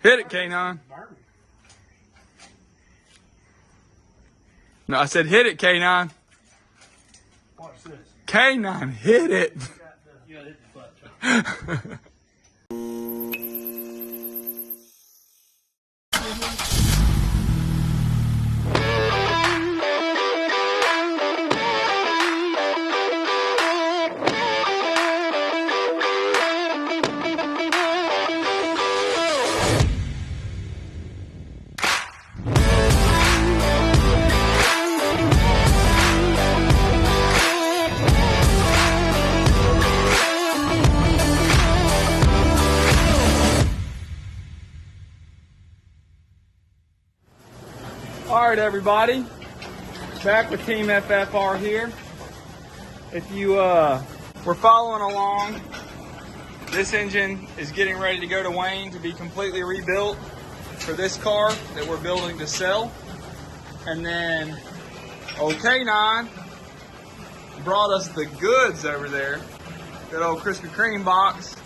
Hit it, K9. No, I said hit it, K9. Watch this. K9, hit it. You gotta hit the clutch. All right, everybody, back with Team FFR here. If you were following along, this engine is getting ready to go to Wayne to be completely rebuilt for this car that we're building to sell. And then K9 brought us the goods over there, good old Krispy Kreme box.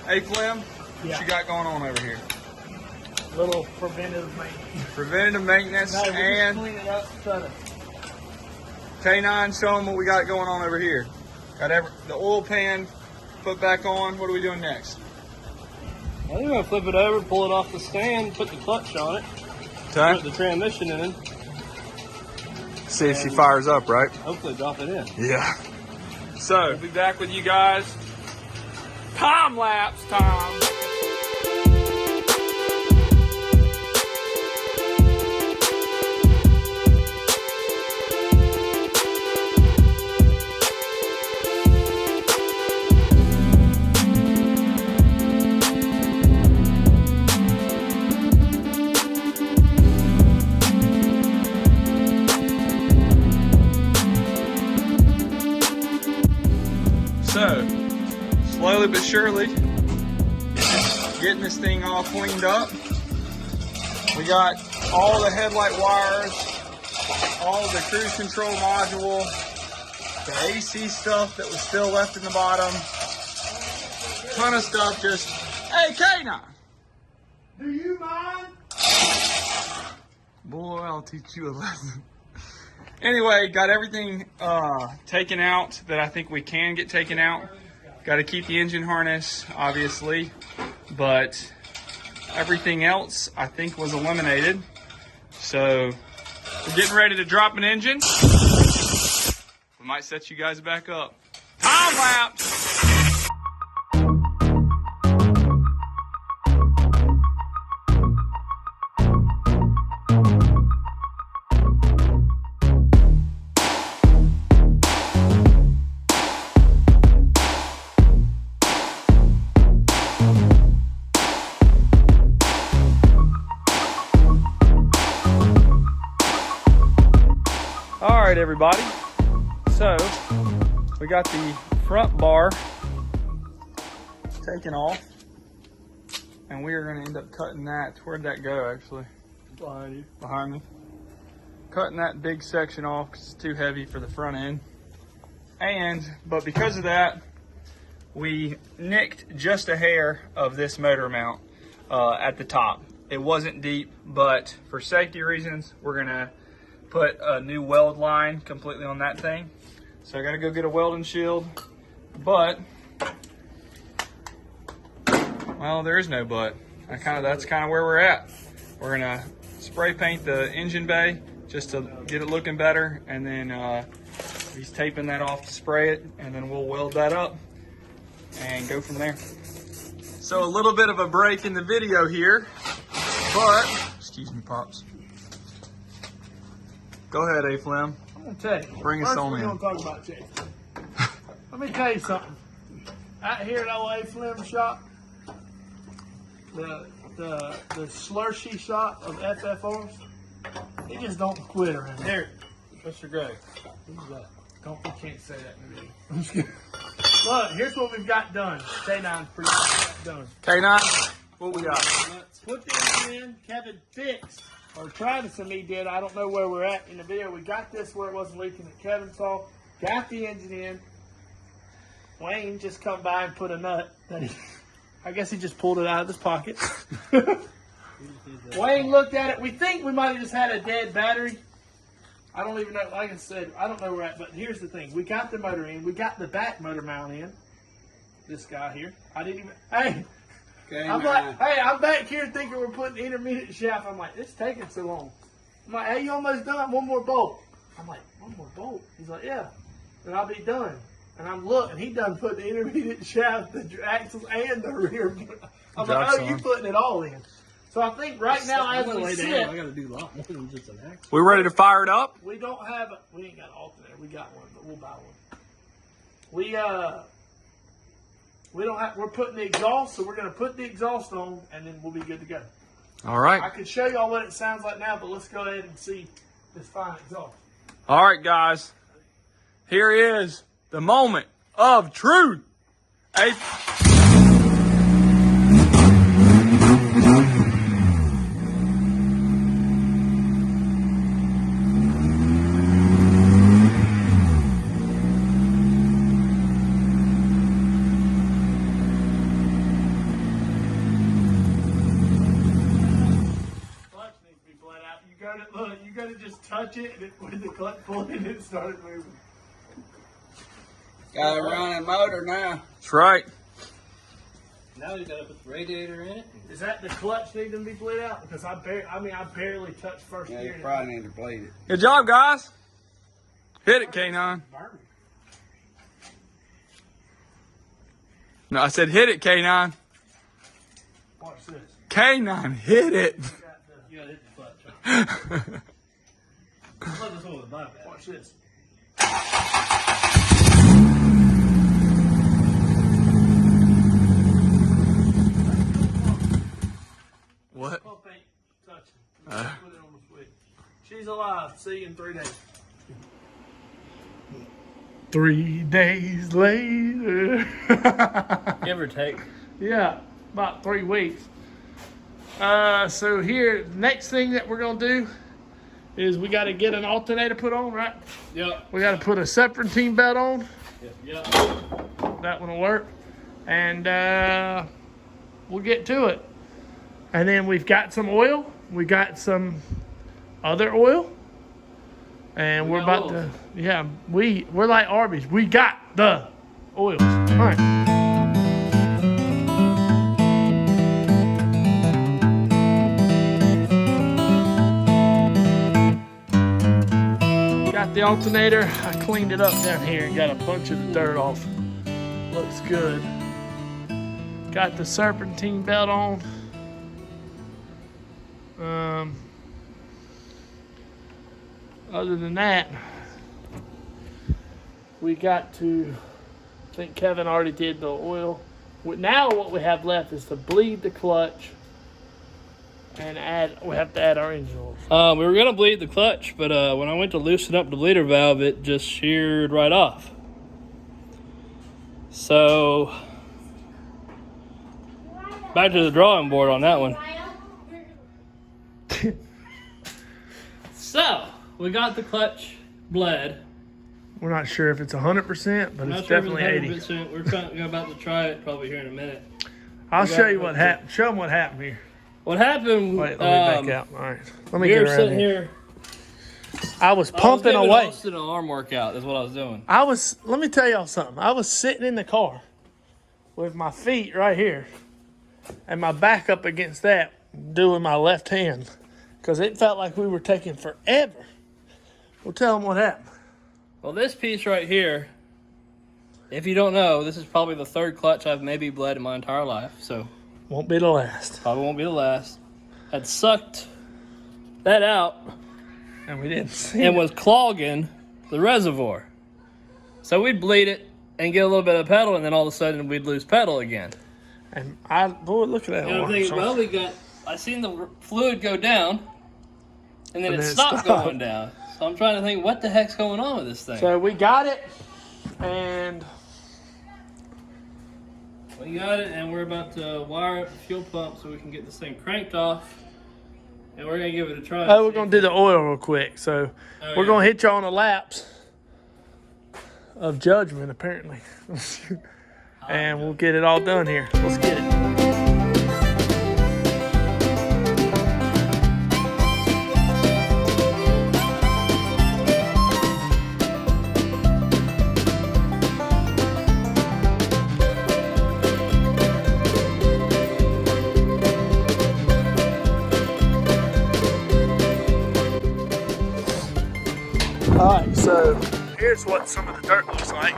Hey, Flem, what you got going on over here? Little preventative maintenance. Preventative maintenance. No, and clean it up, cut it. K9, show them what we got going on over here. Got the oil pan put back on. What are we doing next? I'm going to flip it over, pull it off the stand, put the clutch on it, Okay. put the transmission in, See if she fires up, right? hopefully drop it in. Yeah. So, we'll be back with you guys. Time lapse time. So, slowly but surely, getting this thing all cleaned up. We got all the headlight wires, all the cruise control module, the AC stuff that was still left in the bottom, ton of stuff. Just, hey, K9, Do you mind? boy, I'll teach you a lesson. Anyway, got everything taken out that I think we can get taken out. Got to keep the engine harness, obviously, but everything else I think was eliminated. So we're getting ready to drop an engine. We might set you guys back up. Time lapse. All right, everybody. So we got the front bar taken off, and we are going to end up cutting that. Where'd that go, actually? Behind you. Behind me. Cutting that big section off because it's too heavy for the front end. But because of that, we nicked just a hair of this motor mount at the top. It wasn't deep, but for safety reasons, we're going to put a new weld line completely on that thing. So I got to go get a welding shield, but, well, there is no but. That's kind of where we're at. We're gonna spray paint the engine bay just to get it looking better, and then he's taping that off to spray it, and then we'll weld that up and go from there. So a little bit of a break in the video here, but, excuse me, Pops. Go ahead, A-Flem. I'm going to tell you. Bring us First, on we're in. going to talk about Chase. Let me tell you something. Out here at old Fleming shop, the slushy shop of FFRs, they just don't quit around here. Mr. Greg, you can't say that in the video. I'm just kidding. Look, here's what we've got done. K9's pretty much done. K9, what we got? Let's put the engine in. Kevin fixed, or Travis and me did. I don't know where we're at in the video. We got this where it wasn't leaking that Kevin saw. Got the engine in. Wayne just come by and put a nut that I guess he just pulled it out of his pocket. Wayne looked at it. We think we might have just had a dead battery. I don't even know. Like I said, I don't know where at. But here's the thing: we got the motor in. We got the back motor mount in. This guy here. I didn't even. Hey, Okay, I'm like, hey, I'm back here thinking we're putting intermediate shaft. I'm like, it's taking so long. I'm like, hey, you almost done? One more bolt. I'm like, one more bolt? He's like, yeah. And I'll be done. And I'm looking. He done put the intermediate shaft, the axles, and the rear. I'm like, oh, you putting it all in. So I think right now, as we sit, I got to do a lot more than just an axle. We ready to fire it up? we don't have. We ain't got an alternator. We got one, but we'll buy one. We don't have. We're putting the exhaust, so we're gonna put the exhaust on, and then we'll be good to go. All right. I could show y'all what it sounds like now, but let's go ahead and see this fine exhaust. All right, guys. Here is the moment of truth. You gotta just touch it, and when the clutch pulled in, it started moving. Got a running motor now. That's right. Now you got to put the radiator in it. Is that the clutch needing to be bleed out? Because I barely touched first Yeah, gear. you probably need to bleed it. Good job, guys. Hit it, K9. No, I said hit it, K9. Watch this. K9, hit it. You got to hit the clutch. Watch this. What? Pump ain't touching. Put it on the switch. She's alive. See you in 3 days. 3 days later. Give or take. Yeah, about 3 weeks. So here, next thing that we're gonna do is we got to get an alternator put on, right? Yep. We got to put a serpentine belt on. Yep. That one will work, and we'll get to it. And then we've got some oil. We got some other oil, and we're about to. Yeah, we're like Arby's. We got the oils. All right. Got the alternator. I cleaned it up down here and got a bunch of the dirt off. Looks good. Got the serpentine belt on. Other than that, we got to, I think Kevin already did the oil. Now what we have left is to bleed the clutch and we have to add our engine oil. We were going to bleed the clutch, but when I went to loosen up the bleeder valve, it just sheared right off. So, back to the drawing board on that one. So, we got the clutch bled. We're not sure if it's 100%, but it's definitely 80. We're about to try it probably here in a minute. I'll show you what happened. Show them what happened here. What happened? Wait, let me back out. All right, let me We get were around sitting here. here. I was pumping away. Austin an arm workout is what I was doing. Let me tell y'all something. I was sitting in the car with my feet right here and my back up against that, doing my left hand, because it felt like we were taking forever. Well, tell them what happened. Well, this piece right here, if you don't know, this is probably the third clutch I've maybe bled in my entire life, so Won't be the last. probably won't be the last. Had sucked that out And we didn't see and it. was clogging the reservoir. So we'd bleed it and get a little bit of pedal, and then all of a sudden we'd lose pedal again. And boy, look at that. And I'm orange. thinking, well, I seen the fluid go down, and then And it then it stopped stopped. going down. So I'm trying to think, what the heck's going on with this thing? So we got it, and We got it, and we're about to wire up the fuel pump so we can get this thing cranked off. And we're going to give it a try. we're going to do the oil real quick. So we're going to hit you on a lapse of judgment, apparently. And we'll get it all done here. Let's get it. So here's what some of the dirt looks like.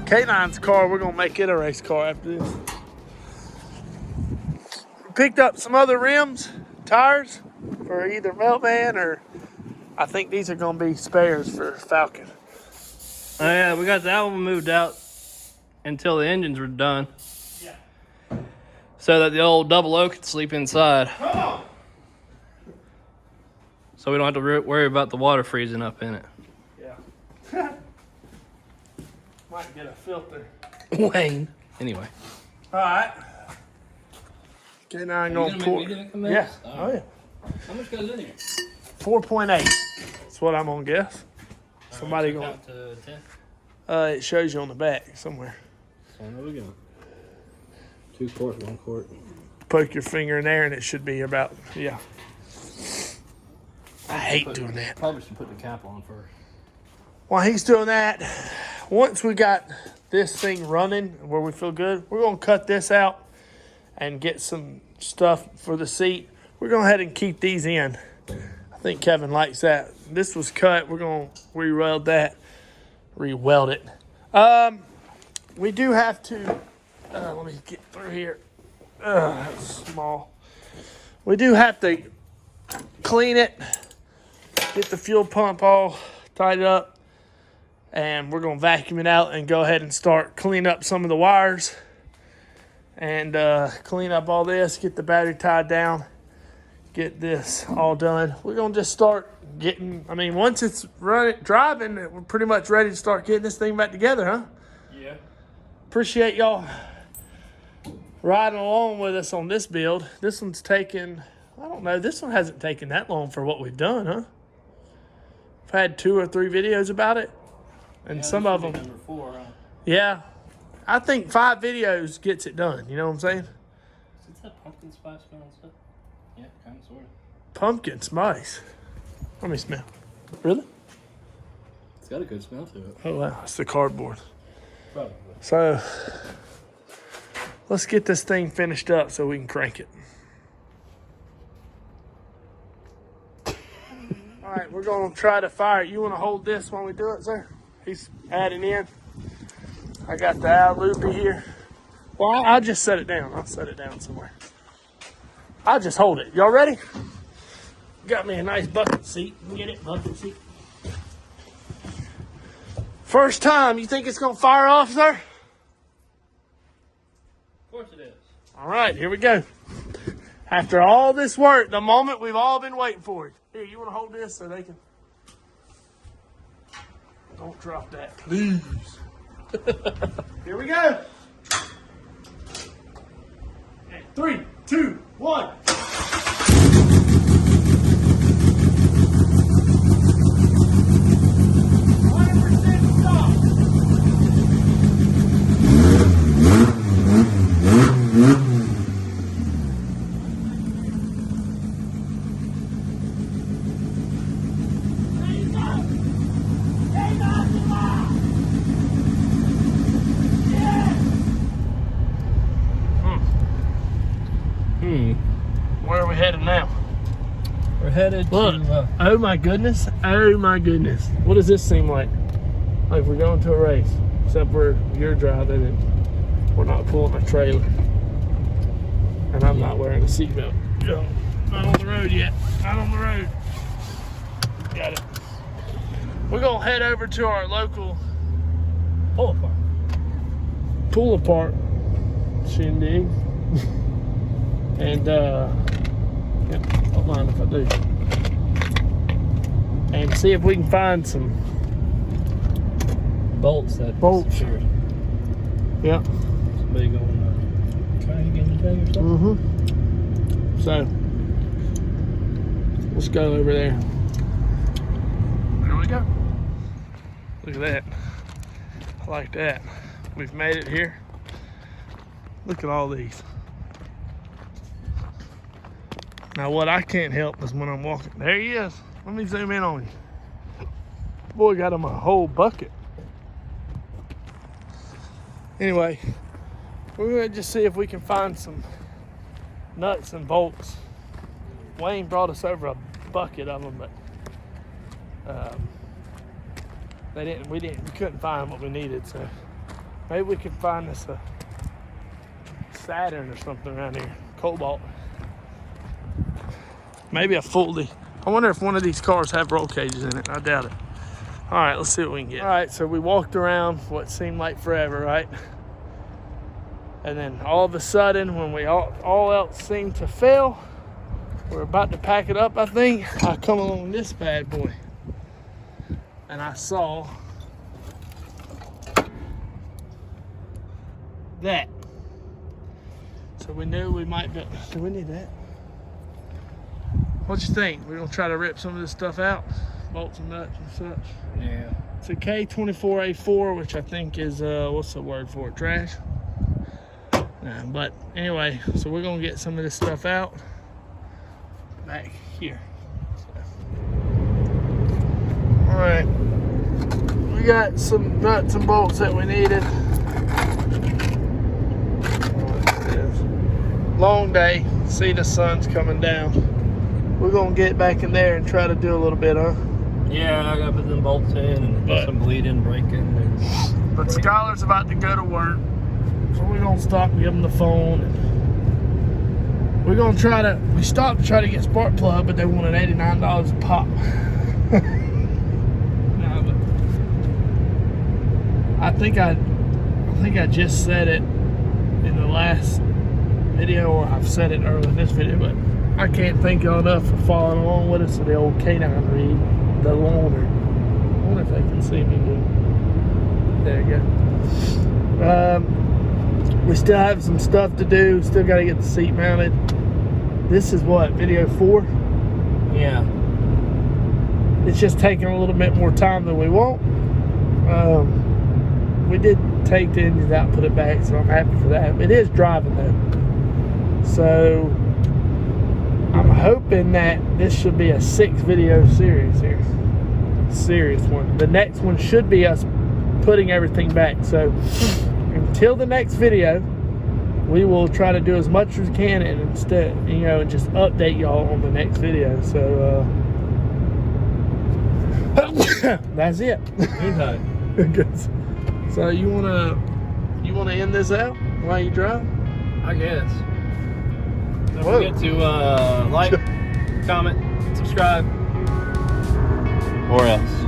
K9's car, we're gonna make it a race car after this. Picked up some other rims, tires for either Meltman or I think these are gonna be spares for Falcon. Oh yeah, we got that one moved out until the engines were done. Yeah. So that the old 00 could sleep inside. Come on. So we don't have to worry about the water freezing up in it. Yeah. Might get a filter. Wayne. Anyway. All right. K9 gonna pour. Yeah. Oh yeah. How much goes in here? 4.8. That's what I'm gonna guess. Somebody gonna. Count to 10. It shows you on the back somewhere. So there we go. 2 quart, 1 quart. Poke your finger in there and it should be about, yeah. I hate doing that. Probably should put the cap on first. While he's doing that, once we got this thing running where we feel good, we're gonna cut this out and get some stuff for the seat. We're gonna go ahead and keep these in. I think Kevin likes that. This was cut. We're gonna re-weld that. Re-weld it. We do have to. Let me get through here. That's small. We do have to clean it. Get the fuel pump all tied up, and we're gonna vacuum it out and go ahead and start cleaning up some of the wires, and clean up all this. Get the battery tied down. Get this all done. We're gonna just start getting. I mean, once it's driving, we're pretty much ready to start getting this thing back together, huh? Yeah. Appreciate y'all riding along with us on this build. This one's taken. I don't know. This one hasn't taken that long for what we've done, huh? I've had 2 or 3 videos about it, and some of them. Number 4, huh? Yeah, I think 5 videos gets it done. You know what I'm saying? Is that pumpkin spice smell and stuff? Yeah, kind of, sort of. Pumpkin spice. Let me smell. Really? It's got a good smell to it. Oh wow, it's the cardboard. Probably. So let's get this thing finished up so we can crank it. All right, we're gonna try to fire it. You wanna hold this while we do it, sir? He's adding in. I got the out loopy here. Well, I'll just set it down. I'll set it down somewhere. I'll just hold it. Y'all ready? Got me a nice bucket seat. Get it, bucket seat. First time, you think it's gonna fire off, sir? Of course it is. All right, here we go. After all this work, the moment we've all been waiting for. Here, you want to hold this so they can... Don't drop that, please. Here we go. Okay, 3, 2, 1. Where are we headed now? We're headed Look, to... oh my goodness, oh my goodness. What does this seem like? Like we're going to a race, except you're driving and we're not pulling a trailer. And I'm not wearing a seatbelt. Yo, not on the road yet, not on the road. Got it. We're gonna head over to our local pull apart shindig. And yeah, don't mind if I do. And see if we can find some bolts that bolts. secured. Yeah. Somebody going trying to get in today or something? Mm-hmm. So let's go over there. There we go. Look at that. I like that. We've made it here. Look at all these. Now what I can't help is when I'm walking. There he is. Let me zoom in on you. Boy, got him a whole bucket. Anyway, we're gonna just see if we can find some nuts and bolts Wayne brought us over a bucket of them, but we couldn't find what we needed. So maybe we could find us a Saturn or something around here, Cobalt. Maybe a Fuldy. I wonder if one of these cars have roll cages in it. I doubt it. All right, let's see what we can get. All right, so we walked around what seemed like forever, right? And then all of a sudden, when we all else seemed to fail, we're about to pack it up, I think. I come along this bad boy, and I saw that. So we knew we might be. Do we need that? What you think? We're gonna try to rip some of this stuff out, bolts and nuts and such. Yeah. It's a K24A4, which I think is what's the word for it? Trash. But anyway, so we're gonna get some of this stuff out back here. All right, we got some nuts and bolts that we needed. Long day. See, the sun's coming down. We're gonna get back in there and try to do a little bit, huh? Yeah, I gotta put them bolts in and But- some bleeding, breaking. But Skylar's about to go to work, so we're gonna stop and give him the phone. And we're gonna try to. We stopped to try to get spark plug, but they wanted $89 a pop. No, but I think I just said it in the last video, or I've said it earlier in this video, but I can't thank y'all enough for following along with us to the old K9 read, the loaner. I wonder if they can see me good. There you go. We still have some stuff to do. Still got to get the seat mounted. This is what, video 4? Yeah. It's just taking a little bit more time than we want. We did take the engines out and put it back, so I'm happy for that. It is driving though. So I'm hoping that this should be a 6-video series here. Serious one. The next one should be us putting everything back. So until the next video, we will try to do as much as we can, and instead, and just update y'all on the next video. So that's it. Good. So you wanna end this out while you drive? I guess. Don't Whoa. forget to like, comment, subscribe, or else.